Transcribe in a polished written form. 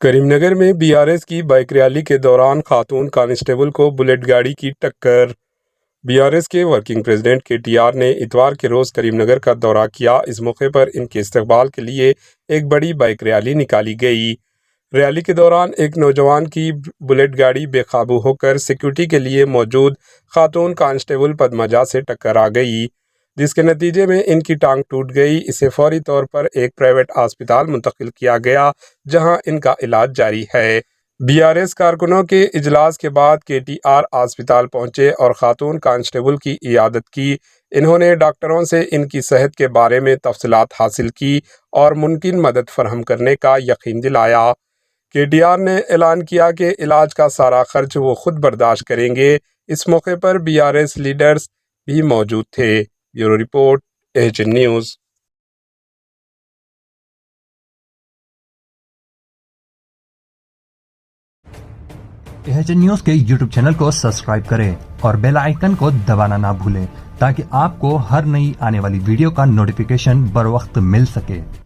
کریم نگر میں be R S کی bike rally کے دوران خاتون کانسٹیبل کو بلیٹ گاڑی کی ٹکر۔ بی آر ایس کے ورکنگ پریزیڈنٹ کے ٹی آر نے اتوار کے روز کریم نگر کا دورہ کیا۔ اس موقع پر ان کے استقبال کے لیے ایک بڑی بائیک ریلی نکالی گئی۔ ریلی کے دوران ایک نوجوان کی بلیٹ گاڑی بے قابو ہو کر سیکیورٹی کے لیے موجود خاتون کانسٹیبل پدمجا سے ٹکر آ گئی، جس کے نتیجے میں ان کی ٹانگ ٹوٹ گئی۔ اسے فوری طور پر ایک پرائیویٹ ہسپتال منتقل کیا گیا، جہاں ان کا علاج جاری ہے۔ بی آر ایس کارکنوں کے اجلاس کے بعد کے ٹی آر ہسپتال پہنچے اور خاتون کانسٹیبل کی عیادت کی۔ انہوں نے ڈاکٹروں سے ان کی صحت کے بارے میں تفصیلات حاصل کی اور ممکن مدد فراہم کرنے کا یقین دلایا۔ کے ٹی آر نے اعلان کیا کہ علاج کا سارا خرچ وہ خود برداشت کریں گے۔ اس موقع پر بی آر ایس لیڈرز بھی موجود تھے۔ Bureau report, H N news. H N news کے یوٹیوب چینل کو سبسکرائب کریں اور بیل آئیکن کو دبانا نہ بھولیں تاکہ آپ کو ہر نئی آنے والی ویڈیو کا نوٹیفیکیشن بر وقت مل سکے۔